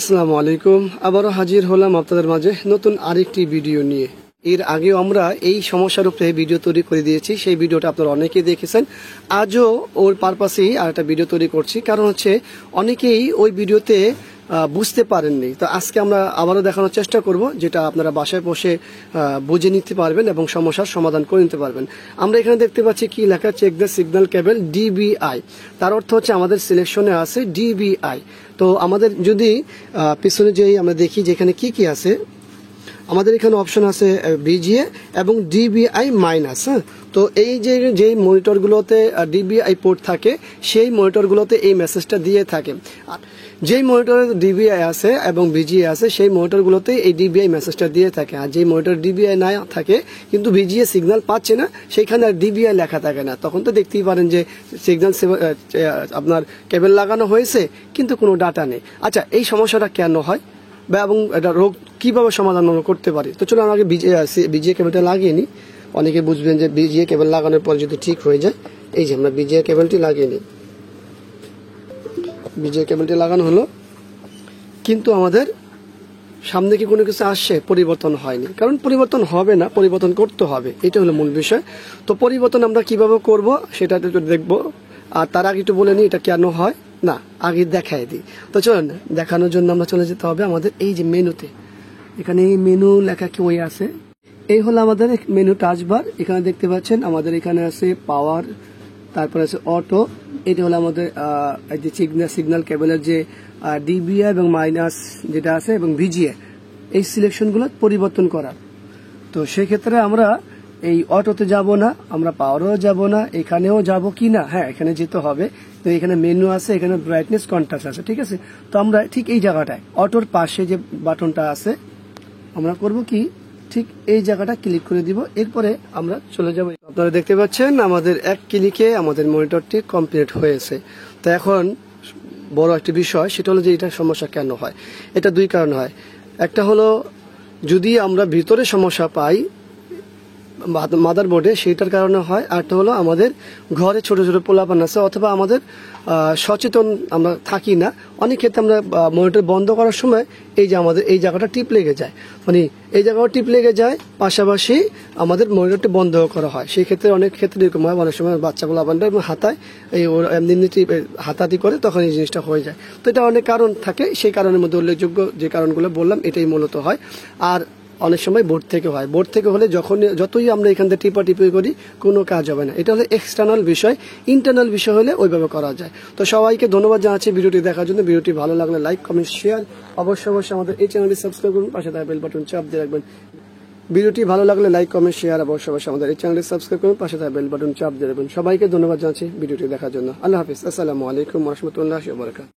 আসসালামু আলাইকুম। আবারও হাজির হলাম আপনাদের মাঝে নতুন আরেকটি ভিডিও নিয়ে। এর আগেও আমরা এই সমস্যার উপরে ভিডিও তৈরি করে দিয়েছি, সেই ভিডিওটা আপনারা অনেকেই দেখেছেন। আজও ওর পারপাসেই আরেকটা ভিডিও তৈরি করছি, কারণ হচ্ছে অনেকেই ওই ভিডিওতে বুঝতে পারেননি। তো আজকে আমরা আবারও দেখানোর চেষ্টা করব, যেটা আপনারা বাসায় বসে বুঝে নিতে পারবেন এবং সমস্যার সমাধান করে নিতে পারবেন। আমরা এখানে দেখতে পাচ্ছি কি লেখা, check the signal cable DBI. তার অর্থ হচ্ছে আমাদের সিলেকশনে আছে ডিবিআই। তো আমাদের যদি পিছনে যেই আমরা দেখি যেখানে কি কি আছে, আমাদের এখানে অপশন আছে বিজিএ এবং ডিবিআই মাইনাস। হ্যাঁ, তো এই যে মনিটরগুলোতে ডিবিআই পোর্ট থাকে, সেই মনিটরগুলোতে এই মেসেজটা দিয়ে থাকে। আর যেই মনিটরে ডিবিআই আছে এবং বিজিএ আছে, সেই মনিটরগুলোতে এই ডিবিআই মেসেজটা দিয়ে থাকে। আর যেই মনিটর ডিবিআই না থাকে কিন্তু বিজিএ সিগন্যাল পাচ্ছে না, সেখানে আর ডিবিআই লেখা থাকে না। তখন তো দেখতেই পারেন যে সিগন্যাল আপনার কেবল লাগানো হয়েছে কিন্তু কোনো ডাটা নেই। আচ্ছা, এই সমস্যাটা কেন হয় বা এবং এটা রোগ কিভাবে সমাধান করতে পারি? তো চলো আমাকে বিজিএ কেবলটা লাগিয়ে নিই। অনেকে বুঝবেন যে বিজিএ কেবল লাগানোর পর যদি ঠিক হয়ে যায়। এই যে আমরা বিজিএ কেবলটি লাগিয়ে নিই, বিজিএ কেবলটি লাগানো হলো, কিন্তু আমাদের সামনে কি কোনো কিছু আসছে? পরিবর্তন হয়নি। কারণ পরিবর্তন হবে না, পরিবর্তন করতে হবে, এটা হলো মূল বিষয়। তো পরিবর্তন আমরা কিভাবে করব সেটা দেখবো। আর তার আগে একটু বলে নিই এটা কেন হয় না, আগে দেখাই দিই। তো চলুন, দেখানোর জন্য আমরা চলে যেতে হবে আমাদের এই যে মেনুতে। এখানে এই মেনু লেখা কি ওই আছে, এই হলো আমাদের মেনু টাচবার। এখানে দেখতে পাচ্ছেন আমাদের এখানে আছে পাওয়ার, তারপরে আছে অটো। এটা হলো আমাদের এই যে সিগন্যাল কেবলের যে ডিবিএ এবং মাইনাস যেটা আছে এবং ভিজিএ, এই সিলেকশনগুলো পরিবর্তন করা। তো সেক্ষেত্রে আমরা এই অটোতে যাব না, আমরা পাওয়ারও যাব না, এখানেও যাব কি না, হ্যাঁ এখানে যেতে হবে। তো এখানে মেনু আছে, এখানে ব্রাইটনেস কন্ট্রাস্ট আছে, ঠিক আছে। তো আমরা ঠিক এই জায়গাটায় অটোর পাশে যে বাটনটা আছে, আমরা করব কি, ঠিক এই জায়গাটা ক্লিক করে দিব। এরপরে আমরা চলে যাব। আপনারা দেখতে পাচ্ছেন আমাদের এক ক্লিকে আমাদের মনিটরটি কমপ্লিট হয়েছে। তো এখন বড় একটি বিষয়, সেটা হলো যে এটা সমস্যা কেন হয়। এটা দুই কারণ হয়। একটা হলো যদি আমরা ভিতরে সমস্যা পাই মাদারবোর্ডে, সেইটার কারণে হয়। আরটা হলো আমাদের ঘরে ছোট ছোট পোলাপান আছে, অথবা আমাদের সচেতন আমরা থাকি না। অনেক ক্ষেত্রে আমরা মনিটর বন্ধ করার সময় এই যে আমাদের এই জায়গাটা টিপ লেগে যায়, মানে এই জায়গাটা টিপ লেগে যায়, পাশাপাশি আমাদের মনিটরটি বন্ধ করা হয়। সেই ক্ষেত্রে অনেক ক্ষেত্রে এরকম হয়, অনেক সময় বাচ্চাগুলো আবার হাতায় এই এমনি হাতাহাতি করে, তখন এই জিনিসটা হয়ে যায়। তো এটা অনেক কারণ থাকে, সেই কারণের মধ্যে উল্লেখযোগ্য যে কারণগুলো বললাম এটাই মূলত হয়। আর অনেক সময় বোর্ড থেকে হয়। বোর্ড থেকে হলে যতই আমরা এখান থেকে টিপি করি কোনো কাজ হবে না। এটা হলো এক্সটার্নাল বিষয়। ইন্টারনাল বিষয় হলে ওইভাবে করা যায়। তো সবাইকে ধন্যবাদ জানাচ্ছি ভিডিওটি দেখার জন্য। ভিডিওটি ভালো লাগলে লাইক, কমেন্ট, শেয়ার অবশ্যই আমাদের এই চ্যানেলটি সাবস্ক্রাইব করুন, পাশে থাকা বেল বাটন চাপ দিয়ে রাখবেন। ভিডিওটি ভালো লাগলে লাইক, কমেন্ট, শেয়ার অবশ্যই আমাদের এই চ্যানেলটি সাবস্ক্রাইব করুন, পাশে থাকা বেল বাটন চাপ দিয়ে রাখবেন। সবাইকে ধন্যবাদ জানাচ্ছি ভিডিওটি দেখার জন্য। আল্লাহ হাফিজ। আসসালামু আলাইকুম ওয়া রাহমাতুল্লাহি ওয়া বারাকাতুহু।